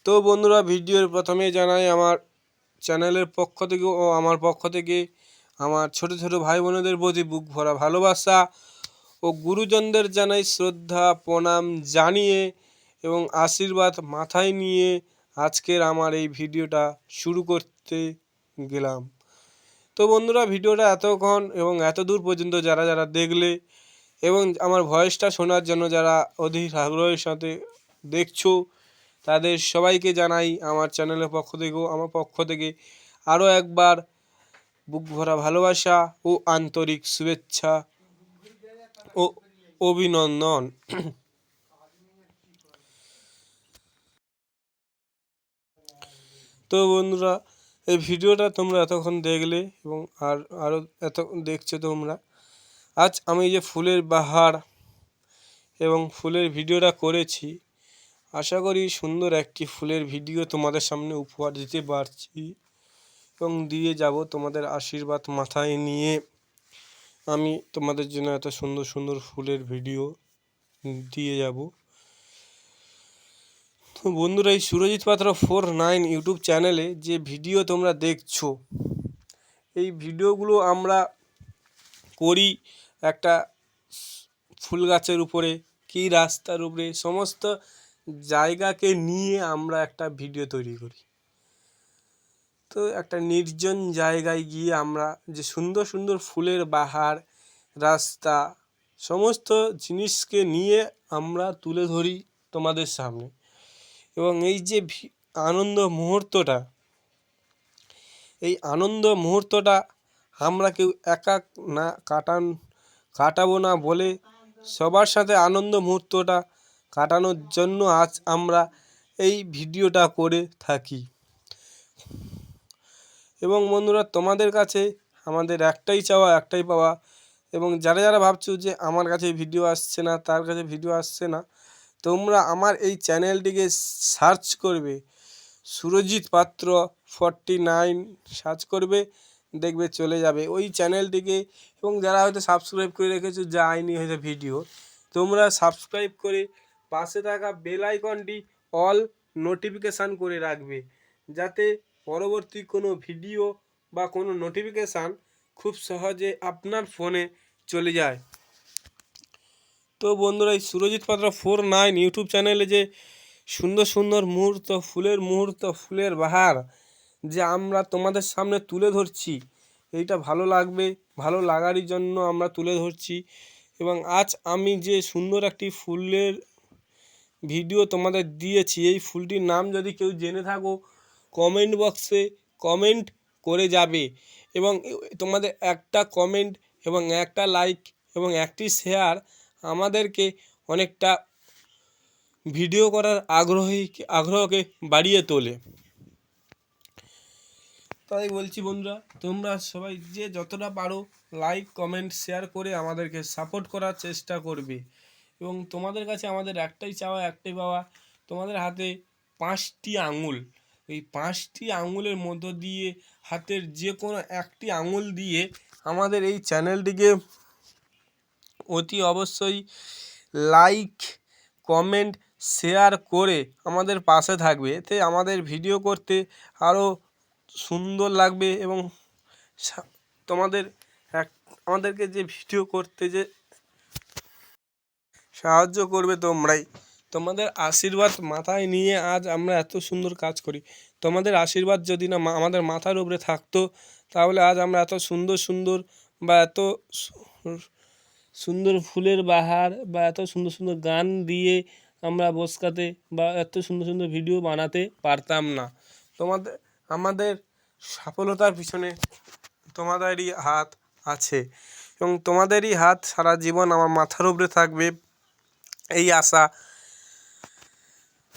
H: তো বন্ধুরা, ভিডিওর প্রথমে জানাই আমার চ্যানেলের পক্ষ থেকে ও আমার পক্ষ থেকে আমার ছোট ছোট ভাই বোনেদের প্রতি বুক ভরা ভালোবাসা ও গুরুজনদের জানাই শ্রদ্ধা প্রণাম জানিয়ে এবং আশীর্বাদ মাথায় নিয়ে আজকের আমার এই ভিডিওটা শুরু করতে গেলাম। তো বন্ধুরা, ভিডিওটা এতক্ষণ এবং এত দূর পর্যন্ত যারা যারা দেখলে এবং আমার ভয়েসটা শোনার জন্য যারা অধীর আগ্রহের সাথে দেখছো, তাদের সবাইকে জানাই আমার চ্যানেলের পক্ষ থেকেও আমার পক্ষ থেকে আরও একবার বুক ভরা ভালোবাসা ও আন্তরিক শুভেচ্ছা ও অভিনন্দন। তো বন্ধুরা, এই ভিডিওটা তোমরা এতক্ষণ দেখলে এবং আরও এত দেখছো তোমরা। আজ আমি যে ফুলের বাহার এবং ফুলের ভিডিওটা করেছি, আশা করি সুন্দর একটি ফুলের ভিডিও তোমাদের সামনে উপহার দিতে পারছি এবং দিয়ে যাব তোমাদের আশীর্বাদ মাথায় নিয়ে। আমি তোমাদের জন্য এত সুন্দর সুন্দর ফুলের ভিডিও দিয়ে যাব। তো বন্ধুরা, এই সুরজিৎ পাত্র 49 ইউটিউব চ্যানেলে যে ভিডিও তোমরা দেখছো, এই ভিডিওগুলো আমরা করি একটা ফুল গাছের উপরে কি রাস্তার উপরে, সমস্ত জায়গাকে নিয়ে আমরা একটা ভিডিও তৈরি করি। তো একটা নির্জন জায়গায় গিয়ে আমরা যে সুন্দর সুন্দর ফুলের বাহার, রাস্তা, সমস্ত জিনিসকে নিয়ে আমরা তুলে ধরি তোমাদের সামনে। এবং এই যে আনন্দ মুহূর্তটা, এই আনন্দ মুহূর্তটা আমরা কেউ একা না কাটাবো না বলে সবার সাথে আনন্দ মুহূর্তটা কাটানোর জন্য আজ আমরা এই ভিডিওটা করে থাকি। এবং বন্ধুরা, তোমাদের কাছে আমাদের একটাই চাওয়া একটাই পাওয়া, এবং যারা যারা ভাবছো যে আমার কাছে ভিডিও আসছে না, তার কাছে ভিডিও আসছে না, তোমরা আমার এই চ্যানেলটিকে সার্চ করবে, সুরজিৎ পাত্র 49 সার্চ করবে, দেখবে চলে যাবে ওই চ্যানেলটিকে। এবং যারা হয়তো সাবস্ক্রাইব করে রেখেছো যায়নি হয়তো ভিডিও, তোমরা সাবস্ক্রাইব করে পাশে থাকা বেল আইকনটি অল নোটিফিকেশান করে রাখবে, যাতে পরবর্তী কোনো ভিডিও বা কোনো নোটিফিকেশান খুব সহজে আপনার ফোনে চলে যায়। তো বন্ধুরা, এই সুরজিৎ পাত্র 49 ইউটিউব চ্যানেলে যে সুন্দর সুন্দর মুহূর্ত, ফুলের মুহূর্ত, ফুলের বাহার যে আমরা তোমাদের সামনে তুলে ধরছি, এইটা ভালো লাগবে, ভালো লাগারই জন্য আমরা তুলে ধরছি। এবং আজ আমি যে সুন্দর একটি ফুলের ভিডিও তোমাদের দিয়েছি, এই ফুলটির নাম যদি কেউ জেনে থাকো কমেন্ট বক্সে কমেন্ট করে যাবে। এবং তোমাদের একটা কমেন্ট এবং একটা লাইক এবং একটি শেয়ার আমাদেরকে অনেকটা ভিডিও করার আগ্রহকে বাড়িয়ে তোলে। তাই বলছি বন্ধুরা, তোমরা সবাই যে যতটা পারো লাইক কমেন্ট শেয়ার করে আমাদেরকে সাপোর্ট করার চেষ্টা করবে। এবং তোমাদের কাছে আমাদের একটাই চাওয়া একটাই পাওয়া, তোমাদের হাতে 5টি আঙুল, এই 5টি আঙুলের মধ্য দিয়ে হাতের যে কোনো একটি আঙুল দিয়ে আমাদের এই চ্যানেলটিকে অতি অবশ্যই লাইক কমেন্ট শেয়ার করে আমাদের পাশে থাকবে, এতে আমাদের ভিডিও করতে আরও সুন্দর লাগবে এবং তোমাদের আমাদেরকে যে ভিডিও করতে যে সাহায্য করবে তোমরাই। তোমাদের আশীর্বাদ মাথায় নিয়ে আজ আমরা এত সুন্দর কাজ করি। তোমাদের আশীর্বাদ যদি না আমাদের মাথার উপরে থাকতো, তাহলে আজ আমরা এত সুন্দর সুন্দর বা এত সুন্দর ফুলের বাহার বা এত সুন্দর সুন্দর গান দিয়ে আমরা বসকাতে বা এত সুন্দর সুন্দর ভিডিও বানাতে পারতাম না। আমাদের সফলতার পিছনে তোমাদেরই হাত আছে এবং তোমাদেরই হাত সারা জীবন আমার মাথার উপরে থাকবে, এই আশা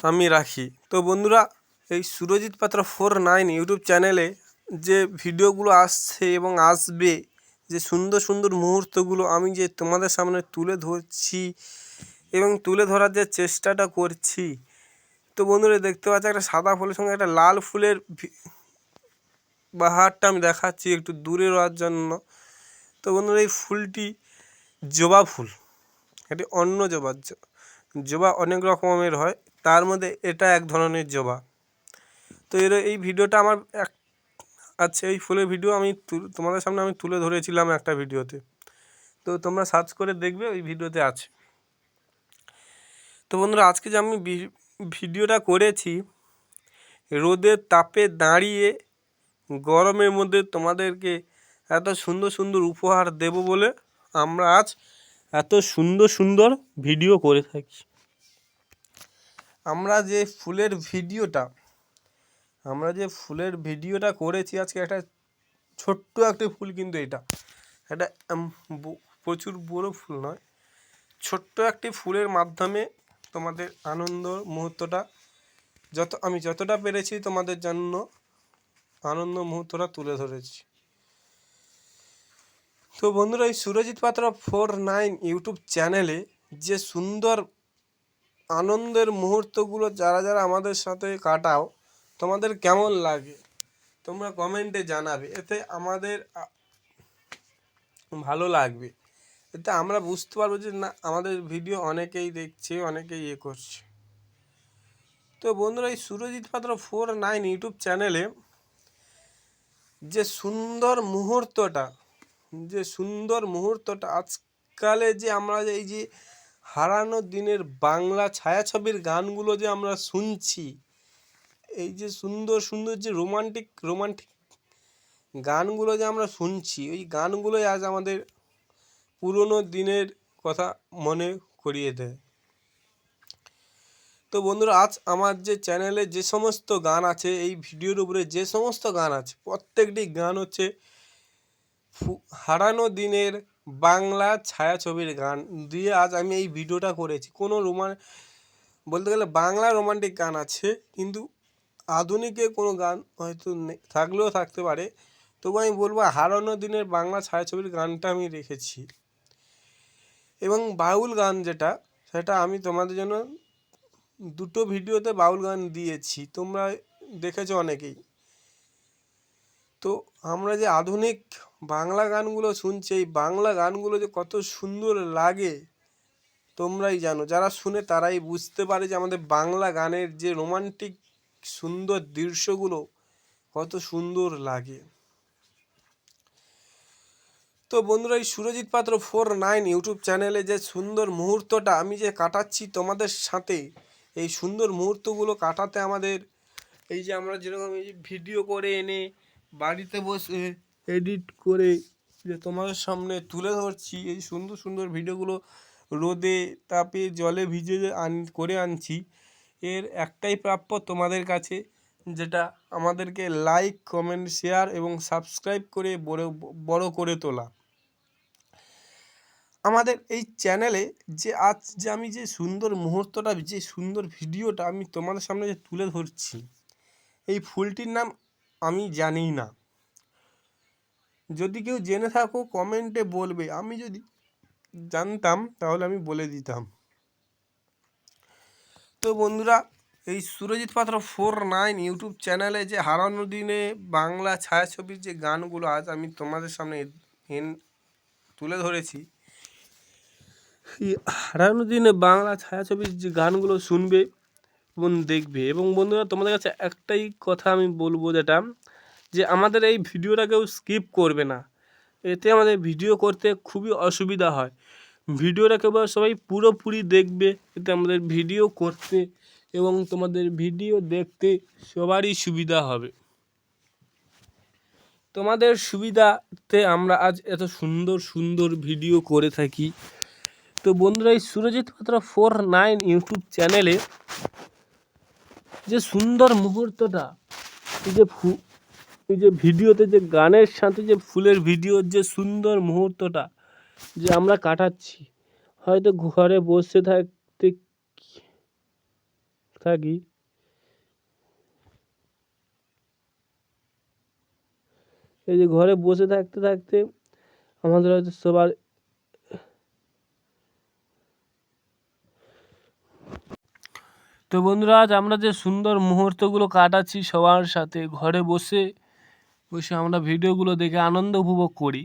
H: আমি রাখি। তো বন্ধুরা, এই সুরজিৎ পাত্র 49 ইউটিউব চ্যানেলে যে ভিডিওগুলো আসছে এবং আসবে, যে সুন্দর সুন্দর মুহূর্তগুলো আমি যে তোমাদের সামনে তুলে ধরছি এবং তুলে ধরার যে চেষ্টাটা করছি, তো বন্ধুরা দেখতে পাচ্ছি একটা সাদা ফুলের সঙ্গে একটা লাল ফুলের বাহারটা আমি দেখাচ্ছি একটু দূরে রওয়ার জন্য। তো বন্ধুরা, এই ফুলটি জবা ফুল, এটি অন্য জবা অনেক রকমের হয়, তার মধ্যে এটা এক ধরনের জবা। তো এই ভিডিওটা আমার আচ্ছা, এই ফুলের ভিডিও আমি তোমাদের সামনে আমি তুলে ধরেছিলাম একটা ভিডিওতে, তো তোমরা সার্চ করে দেখবে, ওই ভিডিওতে আছে। তো বন্ধুরা, আজকে যে আমি ভিডিওটা করেছি রোদের তাপে দাঁড়িয়ে গরমের মধ্যে তোমাদেরকে এত সুন্দর সুন্দর উপহার দেব বলে আমরা আজ এত সুন্দর সুন্দর ভিডিও করে থাকি। আমরা যে ফুলের ভিডিওটা করেছি আজকে, একটা ছোট্ট একটা ফুল, কিন্তু এটা প্রচুর বড় ফুল নয়, ছোট্ট একটি ফুলের মাধ্যমে তোমাদের আনন্দ মুহূর্তটা আমি যতটা পেরেছি তোমাদের জন্য আনন্দ মুহূর্তটা তুলে ধরেছি। তো বন্ধুরা, এই সুরজিৎ পাত্র 49 ইউটিউব চ্যানেলে যে সুন্দর আনন্দের মুহূর্তগুলো যারা আমাদের সাথে কাটাও, তোমাদের কেমন লাগে তোমরা কমেন্টে জানাবে, এতে আমাদের ভালো লাগবে, এতে আমরা বুঝতে পারবো যে না, আমাদের ভিডিও অনেকেই দেখছে, অনেকেই করছে। তো বন্ধুরা, এই সুরজিৎ পাত্র 49 ইউটিউব চ্যানেলে যে সুন্দর মুহূর্তটা আজকালে যে আমরা এই যে হারানো দিনের বাংলা ছায়াছবির গানগুলো যে আমরা শুনছি, এই যে সুন্দর সুন্দর যে রোমান্টিক গানগুলো যে আমরা শুনছি, ওই গানগুলোই আজ আমাদের পুরনো দিনের কথা মনে করিয়ে দেয়। তো বন্ধুরা, আজ আমার যে চ্যানেলে যে সমস্ত গান আছে, এই ভিডিওর উপরে যে সমস্ত গান আছে, প্রত্যেকটি গান হচ্ছে হারানো দিনের বাংলা ছায়াছবির গান দিয়ে আজ আমি এই ভিডিওটা করেছি। কোনো বলতে গেলে বাংলা রোমান্টিক গান আছে, কিন্তু আধুনিকে কোনো গান হয়তো থাকলেও থাকতে পারে, তবু আমি বলবো হারানো দিনের বাংলা ছায়াছবির গানটা আমি রেখেছি। এবং বাউল গান সেটা আমি তোমাদের জন্য দুটো ভিডিওতে বাউল গান দিয়েছি, তোমরা দেখেছো অনেকেই। তো আমরা যে আধুনিক বাংলা গানগুলো শুনছি, এই বাংলা গানগুলো যে কত সুন্দর লাগে তোমরাই জানো, যারা শুনে তারাই বুঝতে পারে যে আমাদের বাংলা গানের যে রোমান্টিক সুন্দর দৃশ্যগুলো কত সুন্দর লাগে। তো বন্ধুরা, এই সুরজিৎ পাত্র 49 ইউটিউব চ্যানেলে যে সুন্দর মুহূর্তটা আমি যে কাটাচ্ছি তোমাদের সাথে, এই সুন্দর মুহূর্তগুলো কাটাতে আমাদের এই যে আমরা যেরকম এই ভিডিও করে এনে বাড়িতে বসে এডিট করে যে তোমাদের সামনে তুলে ধরছি, এই সুন্দর সুন্দর ভিডিওগুলো রোদে তাপে জলে ভিজে করে আনছি, এর একটাই প্রাপ্য তোমাদের কাছে, যেটা আমাদেরকে লাইক কমেন্ট শেয়ার এবং সাবস্ক্রাইব করে বড় করে তোলা। আমাদের এই চ্যানেলে যে আজ যে আমি যে সুন্দর মুহূর্তটা, যে সুন্দর ভিডিওটা আমি তোমাদের সামনে যে তুলে ধরছি, এই ফুলটির নাম আমি জানি না, যদি কেউ জেনে থাকো কমেন্টে বলবে, আমি যদি জানতাম তাহলে আমি বলে দিতাম। তো বন্ধুরা, এই সুরজিৎ পাত্র 49 ইউটিউব চ্যানেলে যে হারানো দিনে বাংলা ছায়াছবির যে গানগুলো আজ আমি তোমাদের সামনে তুলে ধরেছি, এই হারানো দিনে বাংলা ছায়াছবির যে গানগুলো শুনবে এবং দেখবে। এবং বন্ধুরা তোমাদের কাছে একটাই কথা আমি বলবো, যেটা যে আমাদের এই ভিডিওটা কেউ স্কিপ করবে না, এতে আমাদের ভিডিও করতে খুবই অসুবিধা হয়। ভিডিওটা কেবল সবাই পুরোপুরি দেখবে, এতে আমাদের ভিডিও করতে এবং তোমাদের ভিডিও দেখতে সবারই সুবিধা হবে। তোমাদের সুবিধাতে আমরা আজ এত সুন্দর সুন্দর ভিডিও করে থাকি। তো বন্ধুরা, এই সুরজিৎ পাত্র 49 ইউটিউব চ্যানেলে যে সুন্দর মুহূর্তটা, এই যে ভিডিওতে যে গানের সাথে যে ফুলের ভিডিওর যে সুন্দর মুহূর্তটা যে আমরা কাটাচ্ছি, হয়তো ঘরে বসে থাকি এই যে ঘরে বসে থাকতে থাকতে আমাদের হয়তো সবার তো বন্ধুরা, আজ আমরা যে সুন্দর মুহূর্তগুলো কাটাচ্ছি সবার সাথে ঘরে বসে বসে আমরা ভিডিওগুলো দেখে আনন্দ উপভোগ করি।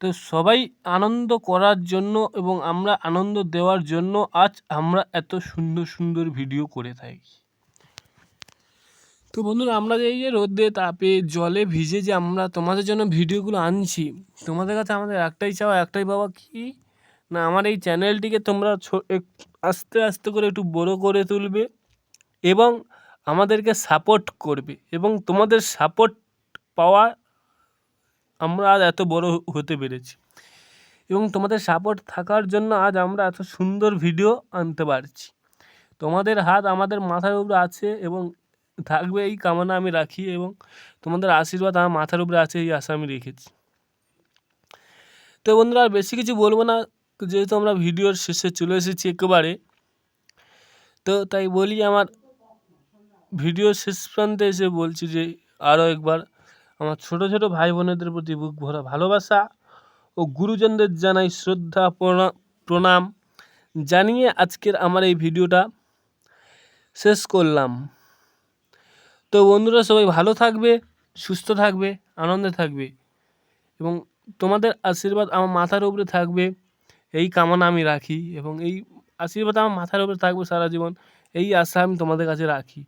H: তো সবাই আনন্দ করার জন্য এবং আমরা আনন্দ দেওয়ার জন্য আজ আমরা এত সুন্দর সুন্দর ভিডিও করে থাকি। তো বন্ধুরা, আমরা যে এই যে রোদে তাপে জলে ভিজে যে আমরা তোমাদের জন্য ভিডিওগুলো আনছি, তোমাদের কাছে আমাদের একটাই চাওয়া একটাই পাওয়া, কি না আমার এই চ্যানেলটিকে তোমরা আস্তে আস্তে করে একটু বড় করে তুলবে এবং আমাদেরকে সাপোর্ট করবে। এবং তোমাদের সাপোর্ট পাওয়া আমরা আজ এত বড় হতে পেরেছি, এবং তোমাদের সাপোর্ট থাকার জন্য আজ আমরা এত সুন্দর ভিডিও আনতে পারছি। তোমাদের হাত আমাদের মাথার উপরে আছে এবং থাকবে, এই কামনা আমি রাখি, এবং তোমাদের আশীর্বাদ আমার মাথার উপরে আছে এই আশা আমি রেখেছি। তো বন্ধুরা, আর বেশি কিছু বলবো না, যেহেতু আমরা ভিডিওর শেষে চলে এসেছি একেবারে। তো তাই বলি, আমার ভিডিওর শেষ প্রান্তে এসে বলছি যে আরও একবার আমার ছোট ছোট ভাই বোনেদের প্রতি বুক ভরা ভালোবাসা ও গুরুজনদের জানাই শ্রদ্ধা প্রণাম জানিয়ে আজকের আমার এই ভিডিওটা শেষ করলাম। তো বন্ধুরা, সবাই ভালো থাকবে, সুস্থ থাকবে, আনন্দে থাকবে, এবং তোমাদের আশীর্বাদ আমার মাথার উপরে থাকবে এই কামনা আমি রাখি, এবং এই আশীর্বাদ আমার মাথার উপরে থাকবে সারা জীবন এই আশা আমি তোমাদের কাছে রাখি।